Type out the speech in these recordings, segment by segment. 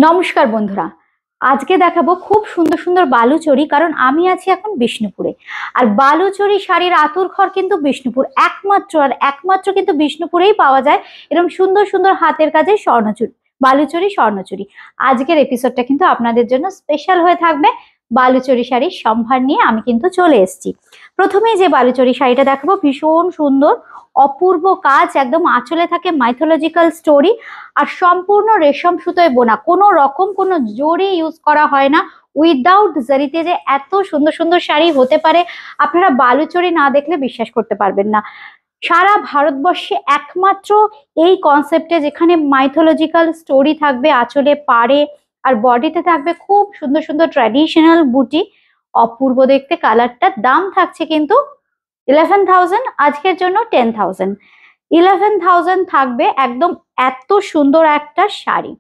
নমস্কার বন্ধুরা, আজকে দেখাবো খুব সুন্দর সুন্দর বালুচরী। কারণ আমি আছি এখন বিষ্ণুপুরে, আর বালুচরী শাড়ির আতুরঘর কিন্তু বিষ্ণুপুর একমাত্র কিন্তু বিষ্ণুপুরেই পাওয়া যায় এরকম সুন্দর সুন্দর হাতের কাজের স্বর্ণচুরি, বালুচরী স্বর্ণচুরি। আজকের এপিসোডটা কিন্তু আপনাদের জন্য স্পেশাল হয়ে থাকবে। বালুচরী শাড়ির সম্ভার নিয়ে আমি কিন্তু চলে এসেছি। প্রথমেই যে বালুচরী শাড়িটা দেখাবো, ভীষণ সুন্দর অপূর্ব কাজ, একদম আঁচলে থাকে মাইথোলজিক্যাল স্টোরি, আর সম্পূর্ণ রেশম সুতোয় বোনা, কোনো রকম কোনো জরি ইউজ করা হয় না। উইদাউট জারিতে যে এত সুন্দর সুন্দর শাড়ি হতে পারে, আপনারা বালুচরী না দেখলে বিশ্বাস করতে পারবেন না। সারা ভারতবর্ষে একমাত্র এই কনসেপ্টে, যেখানে মাইথোলজিক্যাল স্টোরি থাকবে আঁচলে, পাড়ে আর বডিতে থাকবে খুব সুন্দর সুন্দর ট্র্যাডিশনাল বুটি। অপূর্ব দেখতে কালারটা। দাম থাকছে কিন্তু 11,000, আজকের জন্য 10,000। 11,000 থাকবে একদম এত সুন্দর একটা শাড়ি।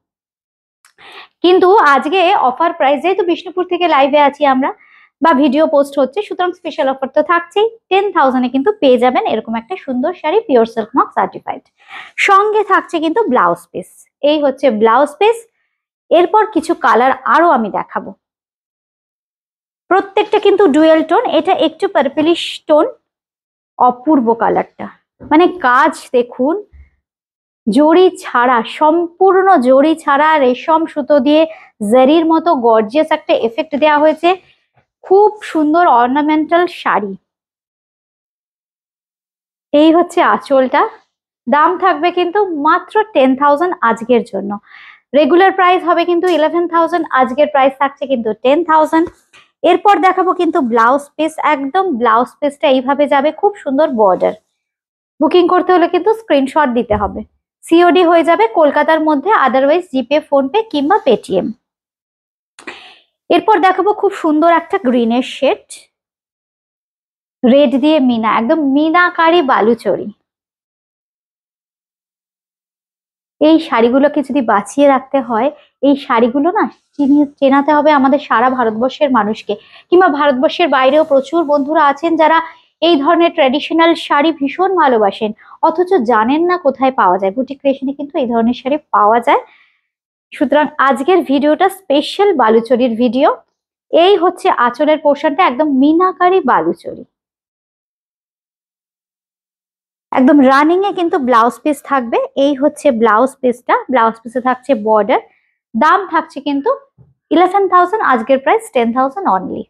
কিন্তু আজকে অফার প্রাইস, যেহেতু বিষ্ণুপুর থেকে লাইভে আছি আমরা বা ভিডিও পোস্ট হচ্ছে, সুতরাং স্পেশাল অফার তো থাকছেই। 10,000-এ কিন্তু পেয়ে যাবেন এরকম একটা সুন্দর sari, pure silk mark certified. সঙ্গে থাকছে কিন্তু ব্লাউজ পিস। এই হচ্ছে ব্লাউজ পিস। এরপর কিছু কালার আরো আমি দেখাবো, প্রত্যেকটা কিন্তু ডুয়েল টোন। এটা একটু পার্পলিশ টোন, অপূর্ব কালারটা, মানে কাজ দেখুন, জড়ি ছাড়া, সম্পূর্ণ জড়ি ছাড়া রেশম সুতো দিয়ে জারির মতো গর্জিয়াস একটা এফেক্ট দেওয়া হয়েছে। খুব সুন্দর অর্নামেন্টাল শাড়ি। এই হচ্ছে আঁচলটা। দাম থাকবে কিন্তু মাত্র 10,000 আজকের জন্য। রেগুলার প্রাইস হবে কিন্তু 11,000, আজকের প্রাইস থাকছে কিন্তু 10,000। এরপর দেখাবো কিন্তু ব্লাউজ পিস। একদম ব্লাউজ পিসটা এইভাবে যাবে, খুব সুন্দর বর্ডার। বুকিং করতে হলে কিন্তু স্ক্রিনশট দিতে হবে। সিওডি হয়ে যাবে কলকাতার মধ্যে, আদারওয়াইজ জিপে, ফোনপে কিংবা পেটিএম। এরপর দেখাবো খুব সুন্দর একটা গ্রিনের শেড, রেড দিয়ে মিনা, একদম মিনাকারি বালুচরী। এই শাড়িগুলোকে যদি বাঁচিয়ে রাখতে হয়, এই শাড়িগুলো না চেনাতে হবে আমাদের সারা ভারতবর্ষের মানুষকে, কিংবা ভারতবর্ষের বাইরেও প্রচুর বন্ধুরা আছেন যারা এই ধরনের ট্র্যাডিশনাল শাড়ি ভীষণ ভালোবাসেন, অথচ জানেন না কোথায় পাওয়া যায়। বুটিক ক্রিয়েশনে কিন্তু এই ধরনের শাড়ি পাওয়া যায়। সুতরাং আজকের ভিডিওটা স্পেশাল বালুচরীর ভিডিও। এই হচ্ছে আঁচলের পোর্শনটা, একদম মিনাকারি বালুচরী। একদম রানিং এ কিন্তু ব্লাউজ পিস থাকবে। এই হচ্ছে ব্লাউজ পিসটা, ব্লাউজ পিসে থাকছে বর্ডার। দাম থাকছে কিন্তু 11,000, আজকের প্রাইস 10,000 অনলি।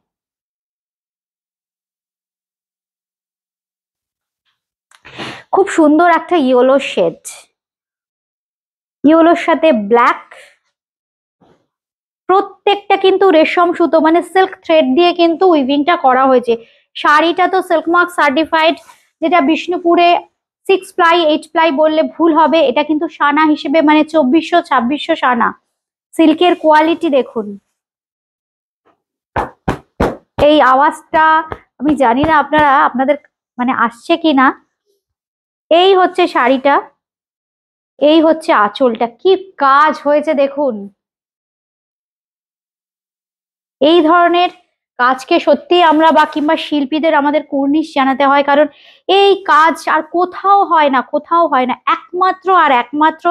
খুব সুন্দর একটা ইয়েলো শেড, ইয়েলোর সাথে ব্ল্যাক। প্রত্যেকটা কিন্তু রেশম সুতো, মানে সিল্ক থ্রেড দিয়ে কিন্তু উইভিংটা করা হয়েছে। শাড়িটা তো সিল্ক মার্ক সার্টিফাইড, যেটা বিষ্ণুপুরে 6 প্লাই 8 প্লাই বললে ভুল হবে। এটা কিন্তু সানা হিসেবে, মানে 2400-2600 সানা। সিল্কের কোয়ালিটি দেখুন। এই আওয়াজটা আমি জানি না আপনাদের মানে আসছে কিনা। এই হচ্ছে শাড়িটা, এই হচ্ছে আঁচলটা, কি কাজ হয়েছে দেখুন। এই ধরনের কাজকে সত্যি আমরা বা কিংবা শিল্পীদের আমাদের কুর্নিশ জানাতে হয়, কারণ এই কাজ আর কোথাও হয় না, কোথাও হয় না। একমাত্র আর একমাত্র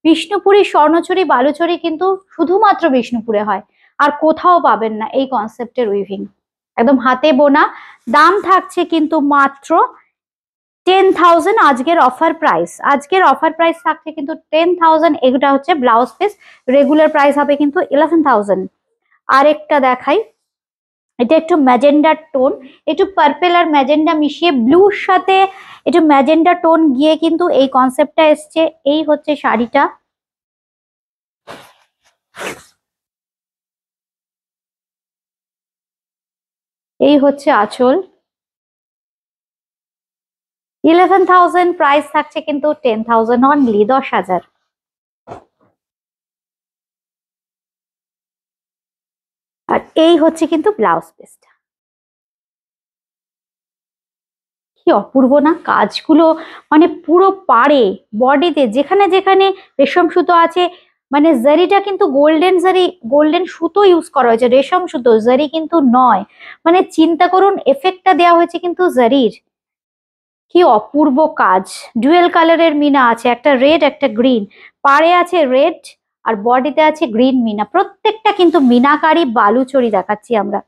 বিষ্ণুপুরি স্বর্ণচুরি বালুচরী কিন্তু শুধুমাত্র বিষ্ণুপুরে হয়, আর কোথাও পাবেন না এই কনসেপ্টের উইভিং, একদম হাতে বোনা। দাম থাকছে কিন্তু মাত্র 10,000, আজকের অফার প্রাইস। আজকের অফার প্রাইস থাকছে কিন্তু 10,000। এগুলো হচ্ছে ব্লাউজ পিস, রেগুলার প্রাইস হবে কিন্তু 11,000। আরেকটা দেখাই, এটা একটু ম্যাজেন্ডার টোন, একটু পার্পেল আর ম্যাজেন্ডা মিশিয়ে, ব্লুর সাথে একটু ম্যাজেন্ডা টোন গিয়ে কিন্তু এই কনসেপ্টটা এসছে। এই হচ্ছে শাড়িটা, এই হচ্ছে আঁচল। 11,000 প্রাইস থাকছে কিন্তু 10,000 অনলি, 10,000। আর এই হচ্ছে কিন্তু ব্লাউজ পিসটা। কি অপূর্ব না কাজগুলো, মানে পুরো পাড়ে বডিতে যেখানে যেখানে রেশম সুতো আছে, মানে জারিটা কিন্তু গোল্ডেন জারি, গোল্ডেন সুতো ইউজ করা হয়েছে, রেশম সুতো, জারি কিন্তু নয়। মানে চিন্তা করুন, এফেক্টটা দেওয়া হয়েছে কিন্তু জারির। কি অপূর্ব কাজ। ডুয়েল কালারের মিনা আছে, একটা রেড একটা গ্রিন, পাড়ে আছে রেড আর বডিতে আছে গ্রিন মিনা। প্রত্যেকটা কিন্তু মিনাকারি বালুচরি দেখাচ্ছি আমরা,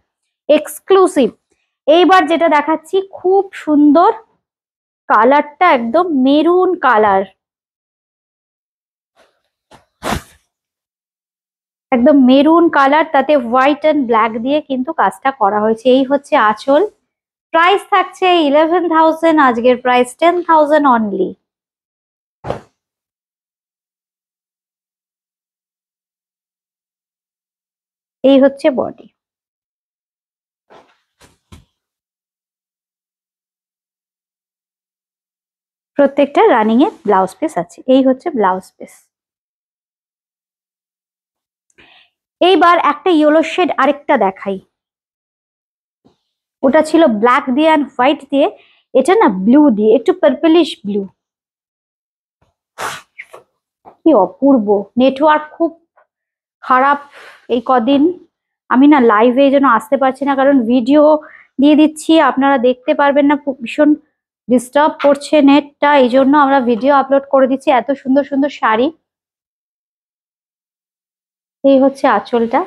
এক্সক্লুসিভ। এইবার যেটা দেখাচ্ছি খুব সুন্দর, কালারটা একদম মেরুন কালার, একদম মেরুন কালার, তাতে হোয়াইট অ্যান্ড ব্ল্যাক দিয়ে কিন্তু কাজটা করা হয়েছে। এই হচ্ছে আঁচল। প্রাইস থাকছে 11,000, আজকের প্রাইস 10,000 অনলি। এই হচ্ছে বডি। প্রত্যেকটা রানিং এ ব্লাউজ পিস আছে। এই হচ্ছে ব্লাউজ পিস। এইবার একটা ইয়েলো শেড আরেকটা দেখাই। ওটা ছিল ব্ল্যাক দিয়ে আর হোয়াইট দিয়ে, এটা না ব্লু দিয়ে, একটু পার্পলিশ ব্লু। কি অপূর্ব। নেটওয়ার্ক খুব খারাপ এই কদিন, আমি না লাইভে এই জন্য আসতে পারছি না, কারণ ভিডিও দিয়ে দিচ্ছি আপনারা দেখতে পারবেন না, ভীষণ ডিস্টার্ব করছে নেটটা, এই জন্য আমরা ভিডিও আপলোড করে দিচ্ছি। এত সুন্দর সুন্দর শাড়ি। এই হচ্ছে আঁচলটা,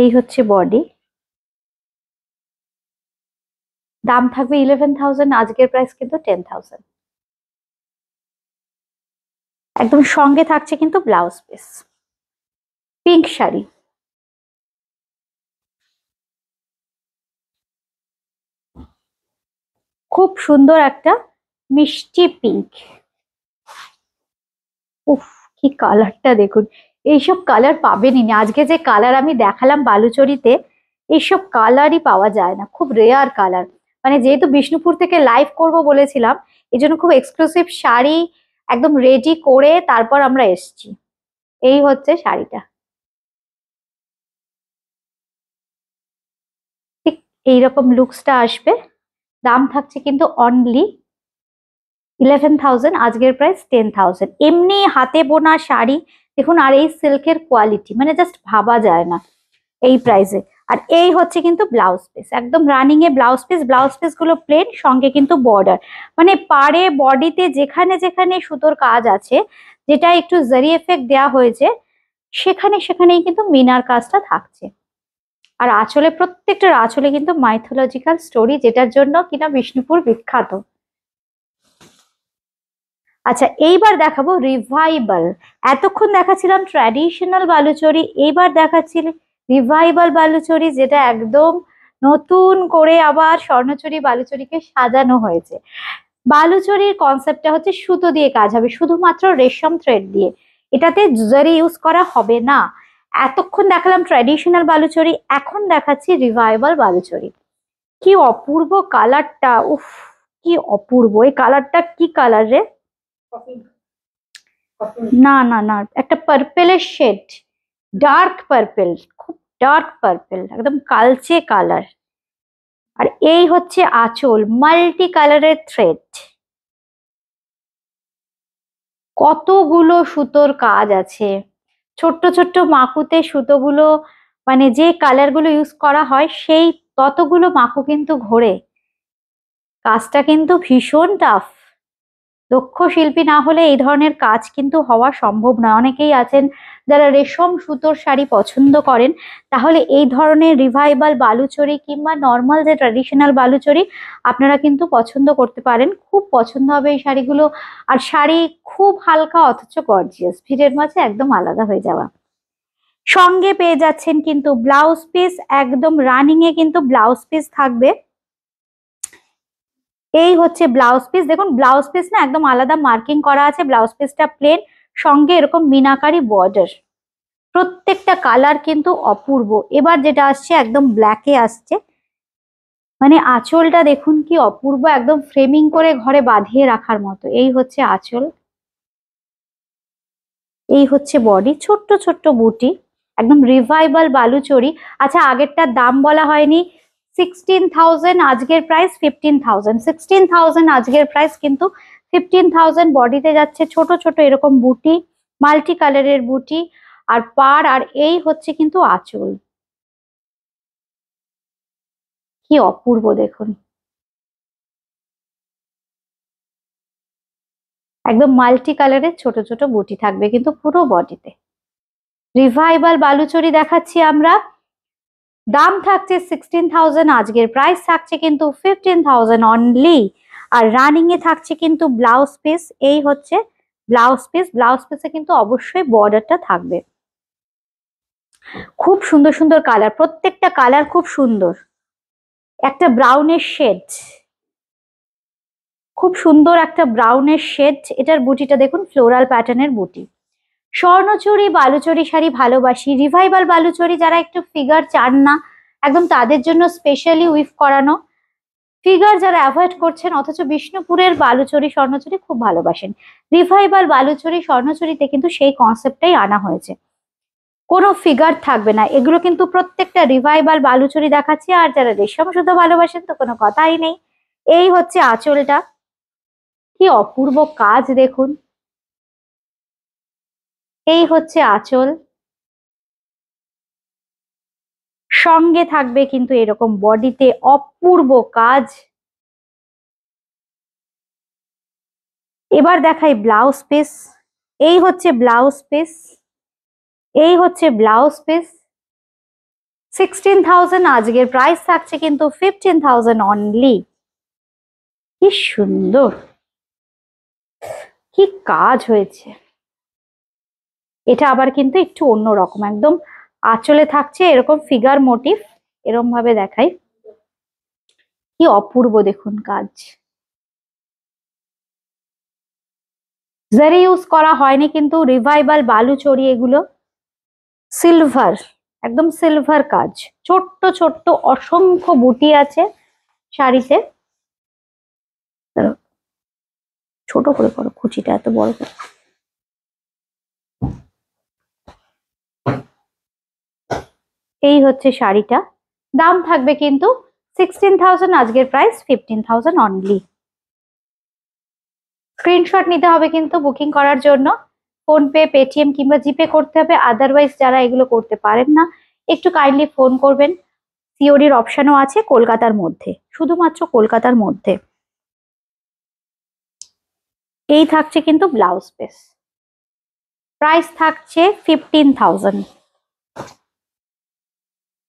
এই হচ্ছে বডি। দাম থাকবে 11,000, আজকের প্রাইস কিন্তু 10,000। একদম সঙ্গে থাকছে কিন্তু ব্লাউজ পিস। পিঙ্ক শাড়ি, খুব সুন্দর একটা মিষ্টি পিঙ্ক। উফ, কি কালারটা দেখুন। এইসব কালার পাবেনই না, আজকে যে কালার আমি দেখালাম বালুচরীতে, এইসব কালারই পাওয়া যায় না, খুব রেয়ার কালার। মানে যেহেতু বিষ্ণুপুর থেকে লাইভ করব বলেছিলাম, এই জন্য খুব এক্সক্লুসিভ শাড়ি একদম রেডি করে তারপর আমরা এসছি। এই হচ্ছে শাড়িটা, ঠিক এইরকম লুকসটা আসবে। দাম থাকছে কিন্তু অনলি 11,000, আজকের প্রাইস 10,000। এমনি হাতে বোনা শাড়ি দেখুন, আর এই সিল্কের কোয়ালিটি মানে জাস্ট ভাবা যায় না এই প্রাইসে। আর এই হচ্ছে কিন্তু ব্লাউজ পিস, একদম রানিং এ ব্লাউজ পিস। ব্লাউজ পিস গুলো প্লেন, সঙ্গে কিন্তু বর্ডার, মানে পাড়ে বডিতে যেখানে যেখানে সুতোর কাজ আছে, যেটা একটু জারি এফেক্ট দেওয়া হয়েছে, সেখানে সেখানেই কিন্তু মিনার কাজটা থাকছে। আর আঁচলে, প্রত্যেকটার আঁচলে কিন্তু মাইথোলজিক্যাল স্টোরি, যেটার জন্য কিনা বিষ্ণুপুর বিখ্যাত। আচ্ছা, এইবার দেখাবো রিভাইভাল। এতক্ষণ দেখাচ্ছিলাম ট্র্যাডিশনাল বালুচরি, এইবার দেখাচ্ছি রিভাইভাল বালুচরি, যেটা একদম নতুন করে আবার স্বর্ণচুরি বালুচরিকে সাজানো হয়েছে। বালুচরির কনসেপ্টটা হচ্ছে সুতো দিয়ে কাজ হবে, শুধুমাত্র রেশম থ্রেড দিয়ে, এটাতে জরি ইউজ করা হবে না। এতক্ষণ দেখালাম ট্র্যাডিশনাল বালুচরি, এখন দেখাচ্ছি রিভাইভাল বালুচরি। কি অপূর্ব কালারটা, উফ, কি অপূর্ব এই কালারটা। কি কালার রে? না না না, একটা পার্পেলের শেড, ডার্ক পার্পেল, খুব ডার্ক পার্পেল, একদম কালচে কালার। আর এই হচ্ছে আঁচল, মাল্টি কালারের থ্রেড, কতগুলো সুতোর কাজ আছে। ছোট্ট ছোট্ট মাকুতে সুতোগুলো, মানে যে কালার গুলো ইউজ করা হয় সেই ততগুলো মাকু কিন্তু ঘোরে। কাজটা কিন্তু ভীষণ টাফ। দক্ষ শিল্পী না হলে এই ধরনের কাজ কিন্তু হওয়া সম্ভব নয়। অনেকেই আছেন যারা রেশম সুতোর শাড়ি পছন্দ করেন, তাহলে এই ধরনের রিভাইভাল বালুচরি কিংবা নর্মাল যে ট্র্যাডিশনাল বালুচরি আপনারা কিন্তু পছন্দ করতে পারেন, খুব পছন্দ হবে এই শাড়িগুলো। আর শাড়ি খুব হালকা অথচ গর্জিয়াস, ভিড়ের মাঝে একদম আলাদা হয়ে যাওয়া। সঙ্গে পেয়ে যাচ্ছেন কিন্তু ব্লাউজ পিস, একদম রানিং এ কিন্তু ব্লাউজ পিস থাকবে। এই হচ্ছে ব্লাউজ পিস, দেখুন ব্লাউজ পিস না একদম আলাদা মার্কিং করা আছে, ব্লাউজ পিসটা প্লেন, সঙ্গে এরকম মিনাকারি বর্ডার। প্রত্যেকটা কালার কিন্তু অপূর্ব। এবার যেটা আসছে একদম ব্ল্যাকে আসছে, মানে আঁচলটা দেখুন কি অপূর্ব, একদম ফ্রেমিং করে ঘরে বাঁধিয়ে রাখার মতো। এই হচ্ছে আঁচল, এই হচ্ছে বডি, ছোট্ট ছোট্ট বুটি, একদম রিভাইভাল বালুচরি। আচ্ছা, আগেরটার দাম বলা হয়নি, 16,000, আজকের প্রাইস 15,000। 16,000 আজকের প্রাইস, কিন্তু 15,000 বডিতে যাচ্ছে ছোট ছোট এরকম বুটি, মাল্টি কালারের বুটি আর পাড়। আর এই হচ্ছে কিন্তু আঁচল, কি অপূর্ব দেখুন। একদম মাল্টি কালারের ছোট ছোট বুটি থাকবে কিন্তু পুরো বডিতে। রিভাইভাল বালুচরি দেখাচ্ছি আমরা, দাম থাকছে 16,000, আজকের প্রাইস থাকছে কিন্তু 15,000 অনলি। আর রানিং এ থাকছে কিন্তু ব্লাউজ পিস, এই হচ্ছে ব্লাউজ পিস। ব্লাউজ পিসে কিন্তু অবশ্যই বর্ডারটা থাকবে। খুব সুন্দর সুন্দর কালার, প্রত্যেকটা কালার খুব সুন্দর। একটা ব্রাউনের শেড, খুব সুন্দর একটা ব্রাউনের শেড। এটার বুটিটা দেখুন, ফ্লোরাল প্যাটার্নের বুটি। স্বর্ণচুরি বালুচরি শাড়ি ভালোবাসি, রিভাইভাল বালুচরি যারা একটু ফিগার চান না একদম তাদের জন্য স্পেশালি উইভ করানো। ফিগার যারা অ্যাভয়েড করছেন অথচ বিষ্ণুপুরের বালুচরি স্বর্ণচুরি খুব ভালোবাসেন, রিভাইভাল বালুচরি স্বর্ণচুরিতে কিন্তু সেই কনসেপ্টটাই আনা হয়েছে, কোনো ফিগার থাকবে না। এগুলো কিন্তু প্রত্যেকটা রিভাইভাল বালুচরি দেখাচ্ছি। আর যারা রেশম সুতো ভালোবাসেন তো কোনো কথাই নেই। এই হচ্ছে আঁচলটা, কি অপূর্ব কাজ দেখুন। এই হচ্ছে আঁচল, সঙ্গে থাকবে কিন্তু এরকম বডিতে অপূর্ব কাজ। এবার দেখাই ব্লাউজ পিস, এই হচ্ছে ব্লাউজ পিস, এই হচ্ছে ব্লাউজ পিস। 16,000, আজকের প্রাইস থাকছে কিন্তু 15,000 অনলি। কি সুন্দর, কি কাজ হয়েছে। এটা আবার কিন্তু একটু অন্যরকম, একদম আঁচলে থাকছে এরকম ফিগার মোটিভ, এরকম ভাবে দেখাই, কি অপূর্ব দেখুন কাজ। জারি ইউজ করা হয়নি কিন্তু, রিভাইভাল বালুচরি এগুলো সিলভার, একদম সিলভার কাজ। ছোট্ট ছোট্ট অসংখ্য বুটি আছে শাড়িতে। ছোট করে করো, কুচিটা এত বড় করে। এই হচ্ছে শাড়িটা, দাম থাকবে কিন্তু 16,000, আজকের প্রাইস 15,000 অনলি। স্ক্রিনশট নিতে হবে কিন্তু বুকিং করার জন্য, ফোনপে পেটিএম কিংবা জিপে করতে হবে। আদারওয়াইজ যারা এগুলো করতে পারেন না একটু কাইন্ডলি ফোন করবেন। সিওডির অপশনও আছে কলকাতার মধ্যে, শুধুমাত্র কলকাতার মধ্যে। এই থাকছে কিন্তু ব্লাউজ পিস, প্রাইস থাকছে 15,000।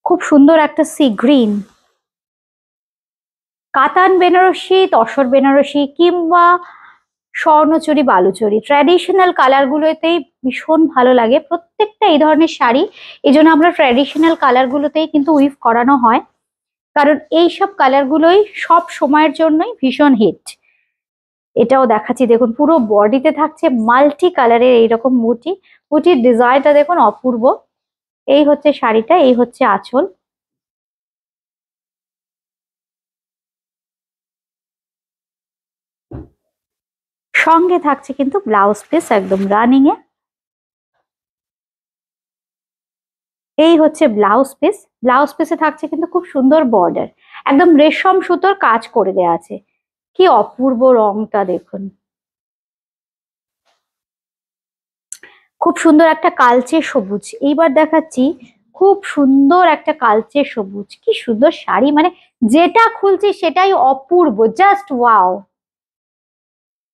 খুব সুন্দর একটা সি গ্রিন, কাতান বেনারসি, তসর বেনারসি কিংবা স্বর্ণচুরি বালুচরি, ট্র্যাডিশনাল কালার গুলোতেই ভীষণ ভালো লাগে প্রত্যেকটা এই ধরনের শাড়ি। এই জন্য আমরা ট্র্যাডিশনাল কালার গুলোতেই কিন্তু উইভ করানো হয়, কারণ এইসব কালার গুলোই সব সময়ের জন্যই ভীষণ হিট। এটাও দেখাচ্ছি দেখুন, পুরো বডিতে থাকছে মাল্টি কালারের এইরকম বুটি। বুটির ডিজাইনটা দেখুন অপূর্ব। এই হচ্ছে শাড়িটা, এই হচ্ছে আঁচল। সঙ্গে থাকছে কিন্তু ব্লাউজ পিস একদম রানিং এ। এই হচ্ছে ব্লাউজ পিস, ব্লাউজ পিসে থাকছে কিন্তু খুব সুন্দর বর্ডার, একদম রেশম সুতোর কাজ করে দেওয়া আছে। কি অপূর্ব রংটা দেখুন, খুব সুন্দর একটা কালচে সবুজ। এইবার দেখাচ্ছি খুব সুন্দর একটা কালচে সবুজ, কি সুন্দর শাড়ি, মানে যেটা খুলছি সেটাই অপূর্ব, জাস্ট ওয়াও।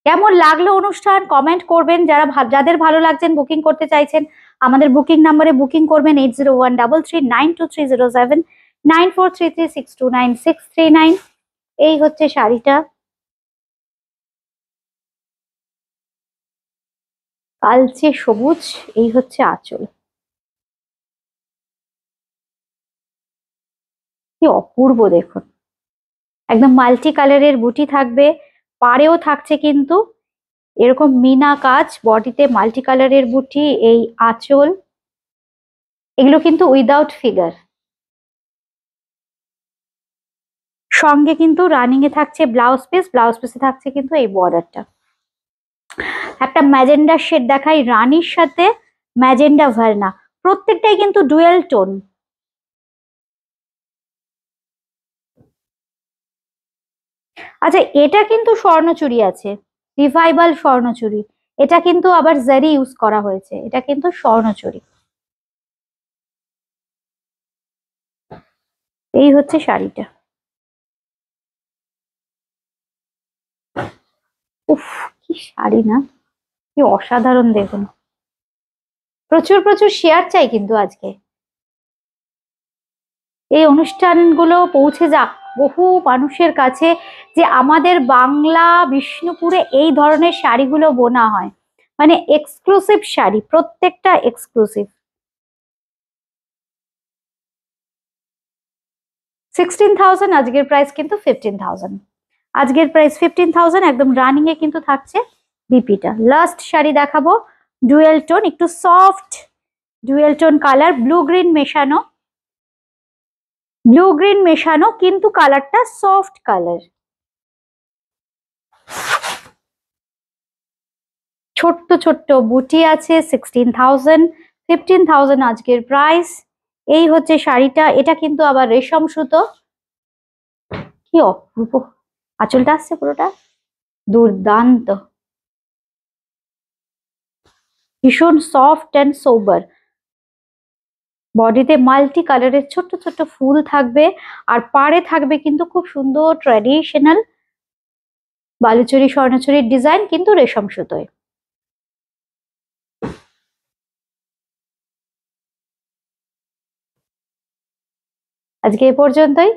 কেমন লাগলো অনুষ্ঠান কমেন্ট করবেন, যাদের ভালো লাগছেন বুকিং করতে চাইছেন আমাদের বুকিং নাম্বারে বুকিং করবেন 8013392307, 9433629639। এই হচ্ছে শাড়িটা, কালচে সবুজ। এই হচ্ছে আঁচল, কি অপূর্ব দেখুন, একদম মাল্টি কালারের বুটি থাকবে। পাড়েও থাকছে কিন্তু এরকম মিনা কাজ, বডিতে মাল্টি কালারের বুটি, এই আঁচল। এগুলো কিন্তু উইদাউট ফিগার। সঙ্গে কিন্তু রানিং এ থাকছে ব্লাউজ পিস, ব্লাউজ পিসে থাকছে কিন্তু এই বর্ডারটা। একটা ম্যাজেন্ডা শেড দেখাই, রানীর সাথে ম্যাজেন্ডা ভার্না, প্রত্যেকটাই কিন্তু ডুয়েল টোন। আচ্ছা, এটা কিন্তু স্বর্ণচুরি আছে, রিভাইভাল স্বর্ণচুরি। এটা কিন্তু আবার জারি ইউজ করা হয়েছে, এটা কিন্তু স্বর্ণচুরি। এই হচ্ছে শাড়িটা, উফ কি শাড়ি না। কি অসাধারণ দেখুন। প্রচুর প্রচুর শেয়ার চাই কিন্তু আজকে। এই অনুষ্ঠানগুলো পৌঁছে যাক বহু মানুষের কাছে, যে আমাদের বাংলা বিষ্ণুপুরে এই ধরনের শাড়িগুলো বোনা হয়, মানে এক্সক্লুসিভ শাড়ি, প্রত্যেকটা এক্সক্লুসিভ। 16,000, আজকের প্রাইস কিন্তু 15,000। আজকের প্রাইস 15,000, একদম রানিং এ কিন্তু থাকছে বিপিটা। লাস্ট শাড়ি দেখাবো, ডুয়েল টোন, একটু soft dual tone colour, blue green মেশানো, ব্লু গ্রিন মেশানো, কিন্তু কালারটা সফট কালার। ছোট্ট ছোট্ট বুটি আছে, 16,000, 15,000 আজকের প্রাইস। এই হচ্ছে শাড়িটা, এটা কিন্তু আবার রেশম সুতো, কি অপূর্ব। আঁচলটা আসছে পুরোটা দুর্দান্ত, ভীষণ সফট অ্যান্ড সোবার। বডিতে মাল্টি কালারের ছোট্ট ছোট্ট ফুল থাকবে, আর পাড়ে থাকবে কিন্তু খুব সুন্দর ট্র্যাডিশনাল বালুচরী স্বর্ণচরীর ডিজাইন, কিন্তু রেশম সুতোয়। আজকে এ পর্যন্তই।